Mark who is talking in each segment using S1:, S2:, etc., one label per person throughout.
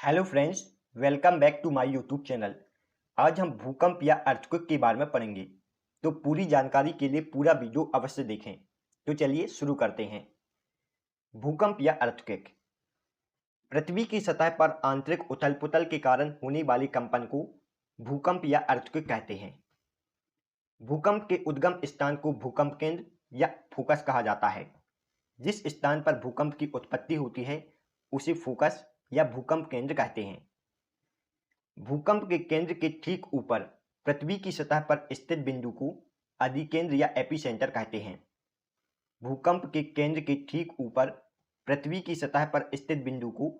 S1: Hello friends, welcome back to my YouTube channel. आज हम भूकंप या अर्थक्वेक के बारे में पढ़ेंगे। तो पूरी जानकारी के लिए पूरा वीडियो अवश्य देखें। तो चलिए शुरू करते हैं। भूकंप या अर्थक्वेक पृथ्वी की सतह पर आंतरिक उथल-पुथल के कारण होने वाले कंपन को भूकंप या अर्थक्वेक कहते हैं। भूकंप के उद्गम स्थान को भूकंप केंद्र या फोकस कहा जाता है। जिस स्थान पर भूकंप की उत्पत्ति होती है उसे फोकस या भूकंप केंद्र कहते हैं। भूकंप के केंद्र के ठीक ऊपर पृथ्वी की सतह पर स्थित बिंदु को अधिकेंद्र या एपिसेंटर कहते हैं। भूकंप के केंद्र के ठीक ऊपर पृथ्वी की सतह पर स्थित बिंदु को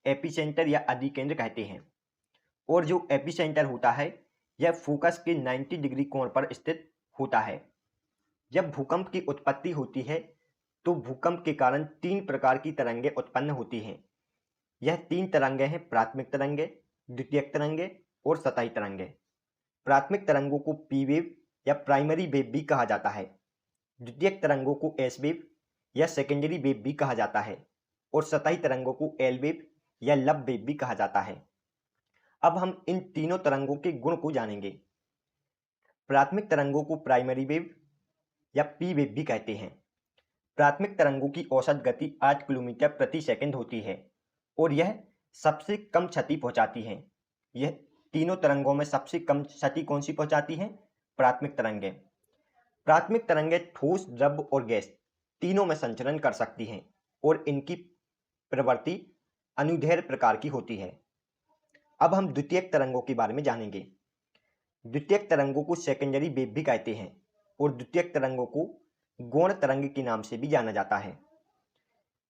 S1: एपिसेंटर या अधिकेंद्र कहते हैं। और जो एपिसेंटर होता है यह फोकस के 90 डिग्री कोण पर स्थित होता है। जब भूकंप की उत्पत्ति होती है तो भूकंप के कारण तीन प्रकार की तरंगें उत्पन्न होती हैं। यह तीन तरंगें हैं: प्राथमिक तरंगें, द्वितीयक तरंगें और सतही तरंगें। प्राथमिक तरंगों को पी वेव या प्राइमरी वेव भी कहा जाता है। द्वितीयक तरंगों को एस वेव या सेकेंडरी वेव भी कहा जाता है और सतही तरंगों को एल वेव या लब वेव भी कहा जाता है। अब हम इन तीनों तरंगों के गुण को जानेंगे। प्राथमिक तरंगों को प्राइमरी वेव या पी वेव भी कहते हैं। प्राथमिक तरंगों की औसत गति 8 किलोमीटर प्रति सेकंड होती है और यह सबसे कम क्षति पहुंचाती हैं। यह तीनों तरंगों में सबसे कम क्षति कौन सी पहुंचाती हैं? प्राथमिक तरंगें। प्राथमिक तरंगें ठोस, द्रव और गैस तीनों में संचरण कर सकती हैं और इनकी प्रवृत्ति अनुदैर्ध्य प्रकार की होती है। अब हम द्वितीयक तरंगों के बारे में जानेंगे। द्वितीयक तरंगों को सेकेंडरी वेव भी कहते हैं और द्वितीयक तरंगों को गौण तरंग के नाम से भी जाना जाता है।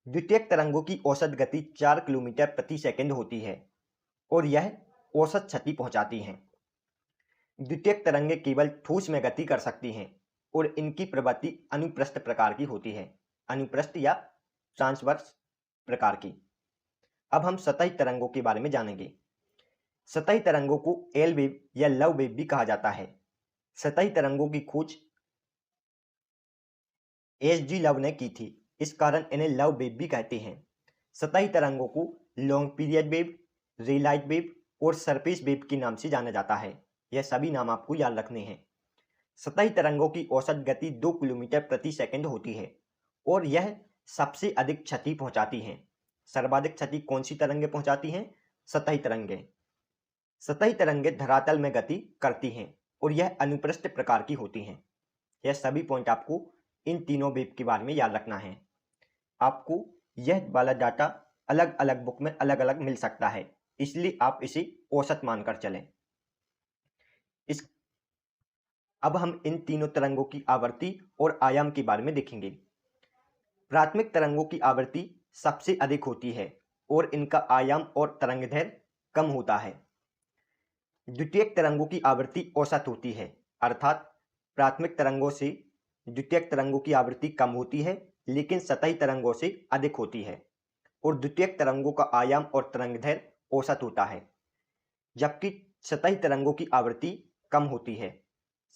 S1: द्वितीयक तरंगों की औसत गति 4 किलोमीटर प्रति सेकंड होती है और यह औसत क्षति पहुंचाती हैं। द्वितीयक तरंगें केवल ठोस में गति कर सकती हैं और इनकी प्रवृत्ति अनुप्रस्थ प्रकार की होती है, अनुप्रस्थ या ट्रांसवर्स प्रकार की। अब हम सतही तरंगों के बारे में जानेंगे। सतही तरंगों को एल वेव या लव वेव भी कहा जाता है। सतही तरंगों की खोज एस.जी. लव ने की थी, इस कारण इन्हें लव वेव भी कहते हैं। सतही तरंगों को लॉन्ग पीरियड वेव, रेलाइट वेव और सरफेस वेव के नाम से जाना जाता है। यह सभी नाम आपको याद रखने हैं। सतही तरंगों की औसत गति 2 किलोमीटर प्रति सेकंड होती है और यह सबसे अधिक क्षति पहुंचाती हैं। सर्वाधिक क्षति कौन सी तरंगें पहुंचाती हैं? सतही तरंगें। सतही तरंगें धरातल में गति करती हैं और यह अनुप्रस्थ प्रकार की होती हैं। यह सभी पॉइंट आपको इन तीनों वेव के बारे में याद रखना है। आपको यह वाला डाटा अलग अलग बुक में अलग अलग मिल सकता है, इसलिए आप इसे औसत मानकर चलें। अब हम इन तीनों तरंगों की आवृत्ति और आयाम के बारे में देखेंगे। प्राथमिक तरंगों की आवृत्ति सबसे अधिक होती है और इनका आयाम और तरंगदैर्घ्य कम होता है। द्वितीयक तरंगों की आवृत्ति औसत होती है, अर्थात प्राथमिक तरंगों से द्वितीयक तरंगों की आवृत्ति कम होती है लेकिन सतही तरंगों से अधिक होती है। और द्वितीयक तरंगों का आयाम और तरंगदैर्घ्य औसत होता है, जबकि सतही तरंगों की आवृत्ति कम होती है।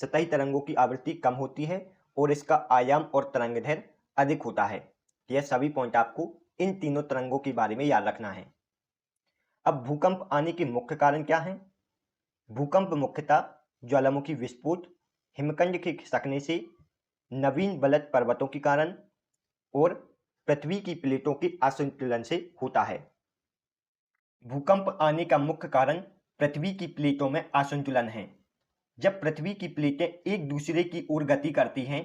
S1: सतही तरंगों की आवृत्ति कम होती है और इसका आयाम और तरंगदैर्घ्य अधिक होता है। यह सभी पॉइंट आपको इन तीनों तरंगों के बारे में याद रखना है। अब भूकंप आने के मुख्य कारण क्या हैं? भूकंप मुख्यतः ज्वालामुखी विस्फोट, हिमखंड के खिसकने से, नवीन बलत पर्वतों के कारण और पृथ्वी की प्लेटों के असंतुलन से होता है। भूकंप आने का मुख्य कारण पृथ्वी की प्लेटों में असंतुलन है। जब पृथ्वी की प्लेटें एक दूसरे की ओर गति करती हैं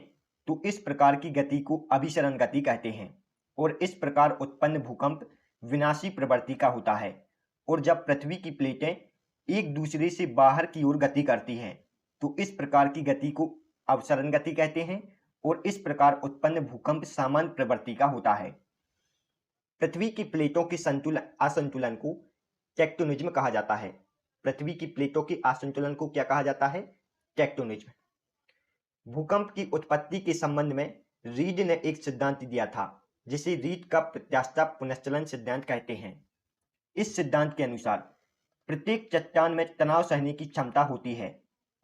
S1: तो इस प्रकार की गति को अभिसरण गति कहते हैं और इस प्रकार उत्पन्न भूकंप विनाशी प्रवृत्ति का होता है। और जब पृथ्वी की प्लेटें एक दूसरे से बाहर की ओर गति करती हैं तो इस प्रकार की गति को अवसरण गति कहते हैं और इस प्रकार उत्पन्न भूकंप सामान्य प्रवृत्ति का होता है। पृथ्वी की प्लेटों के असंतुलन को टेक्टोनिज्म कहा जाता है। पृथ्वी की प्लेटों के असंतुलन को क्या कहा जाता है? टेक्टोनिज्म। भूकंप की उत्पत्ति के संबंध में रीड ने एक सिद्धांत दिया था जिसे रीड का प्रत्यास्था पुनश्चलन सिद्धांत कहते हैं। इस सिद्धांत के अनुसार प्रत्येक चट्टान में तनाव सहने की क्षमता होती है।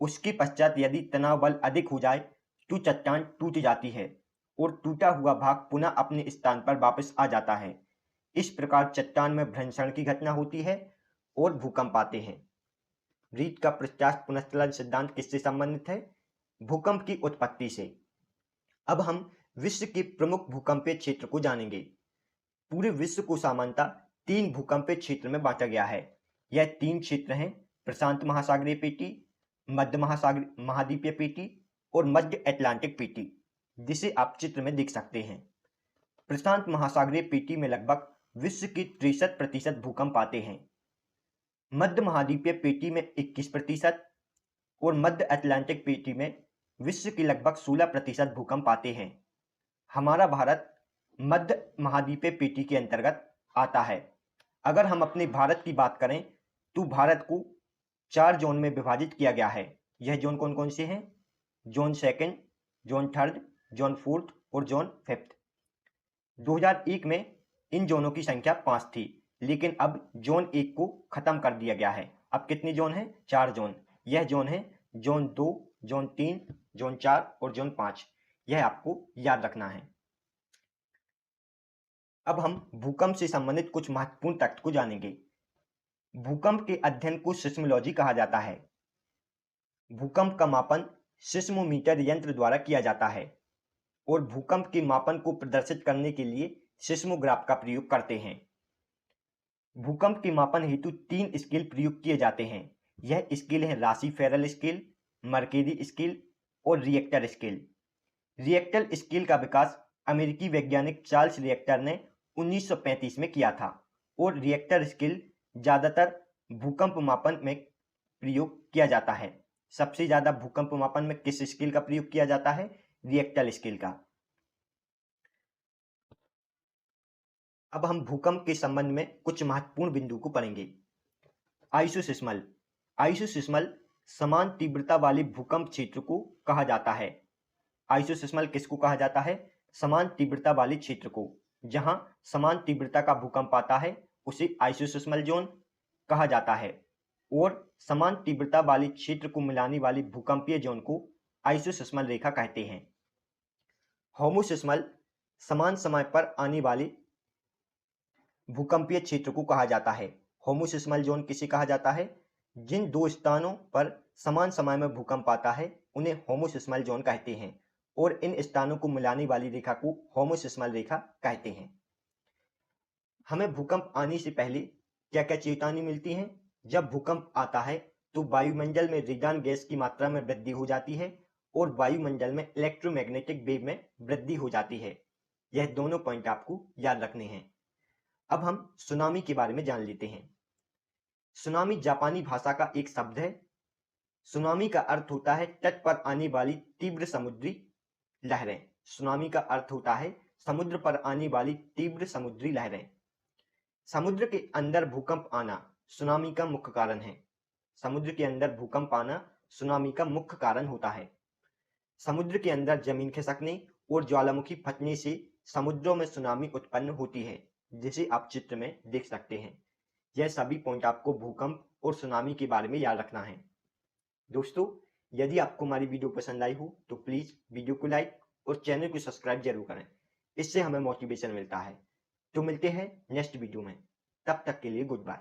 S1: उसके पश्चात यदि तनाव बल अधिक हो जाए तो चट्टान टूट जाती है और टूटा हुआ भाग पुनः अपने स्थान पर वापस आ जाता है। इस प्रकार चट्टान में भ्रंशण की घटना होती है और भूकंप आते हैं। रीट का पृष्ठस्थ पुनस्चलन सिद्धांत किससे संबंधित है? भूकंप की उत्पत्ति से। अब हम विश्व के प्रमुख भूकंपीय क्षेत्र को जानेंगे। पूरे विश्व को सामान्यतः 3 भूकंपीय क्षेत्र में बांटा गया है। यह 3 क्षेत्र हैं: प्रशांत महासागरीय पेटी, मध्य महाद्वीपीय पेटी और मध्य अटलांटिक पेटी, जिसे आप चित्र में देख सकते हैं। प्रशांत महासागरीय पेटी में लगभग विश्व के 63% भूकंप आते हैं। मध्य महाद्वीपीय पेटी में 21% और मध्य अटलांटिक पेटी में विश्व के लगभग 16% भूकंप आते हैं। हमारा भारत मध्य महाद्वीपीय पेटी के अंतर्गत आता है। अगर हम अपने भारत की बात करें तो भारत को 4 जोन में विभाजित किया गया है। यह जोन कौन कौन से हैं? Zone second, zone third, zone fourth और जोन फिफ्थ। 2001 में इन जोनों की संख्या 5 थी, लेकिन अब जोन 1 को खत्म कर दिया गया है। अब कितने जोन हैं? 4 जोन। यह जोन है जोन 2, जोन 3, जोन 4 और जोन 5। यह आपको याद रखना है। अब हम भूकंप से संबंधित कुछ महत्वपूर्ण तथ्य को जानेंगे। भूकंप के अध्ययन को सिस्मोलॉजी कहा जाता है। भूकंप का मापन सिस्मोमीटर यंत्र द्वारा किया जाता है और भूकंप के मापन को प्रदर्शित करने के लिए सिस्मोग्राफ का प्रयोग करते हैं। भूकंप के मापन हेतु 3 स्केल प्रयोग किए जाते हैं। यह स्केल है राशि फेरल स्केल, मर्केरी स्केल और रिएक्टर स्केल। रिएक्टर स्केल का विकास अमेरिकी वैज्ञानिक चार्ल्स रिएक्टर ने 1935 में किया था और रिएक्टर स्केल ज्यादातर भूकंप मापन में प्रयोग किया जाता है। सबसे ज्यादा भूकंप मापन में किस स्केल का प्रयोग किया जाता है? रिएक्टर स्केल का। अब हम भूकंप के संबंध में कुछ महत्वपूर्ण बिंदु को पढ़ेंगे। आइसोसिस्मल। आइसोसिस्मल समान तीव्रता वाले भूकंप क्षेत्र को कहा जाता है। आइसोसिस्मल किसको कहा जाता है? समान तीव्रता वाले क्षेत्र को। जहां समान तीव्रता का भूकंप आता है उसे आइसोसिस्मल जोन कहा जाता है और समान तीव्रता वाले क्षेत्र को मिलाने वाली भूकंपीय जोन को आइसोसिस्मल रेखा कहते हैं। होमोसिस्मल समान समय पर आने वाले भूकंपीय क्षेत्र को कहा जाता है। होमोसिस्मल जोन किसे कहा जाता है? जिन 2 स्थानों पर समान समय में भूकंप आता है उन्हें होमोसिस्मल जोन कहते हैं और इन स्थानों को मिलाने वाली रेखा को होमोसिस्मल रेखा कहते हैं। हमें भूकंप आने से पहले क्या क्या चेतावनी मिलती है? जब भूकंप आता है तो वायुमंडल में रेडान गैस की मात्रा में वृद्धि हो जाती है और वायुमंडल में इलेक्ट्रोमैग्नेटिक वेव में वृद्धि हो जाती है। यह दोनों पॉइंट आपको याद रखने हैं। अब हम सुनामी के बारे में जान लेते हैं। सुनामी जापानी भाषा का एक शब्द है। सुनामी का अर्थ होता है तट पर आने वाली तीव्र समुद्री लहरें। सुनामी का अर्थ होता है समुद्र पर आने वाली तीव्र समुद्री लहरें। समुद्र के अंदर भूकंप आना सुनामी का मुख्य कारण है। समुद्र के अंदर भूकंप आना सुनामी का मुख्य कारण होता है। समुद्र के अंदर जमीन खिसकने और ज्वालामुखी फटने से समुद्रों में सुनामी उत्पन्न होती है, जिसे आप चित्र में देख सकते हैं। यह सभी पॉइंट आपको भूकंप और सुनामी के बारे में याद रखना है। दोस्तों, यदि आपको हमारी वीडियो पसंद आई हो तो प्लीज वीडियो को लाइक और चैनल को सब्सक्राइब जरूर करें। इससे हमें मोटिवेशन मिलता है। तो मिलते हैं नेक्स्ट वीडियो में। तब तक के लिए गुड बाय।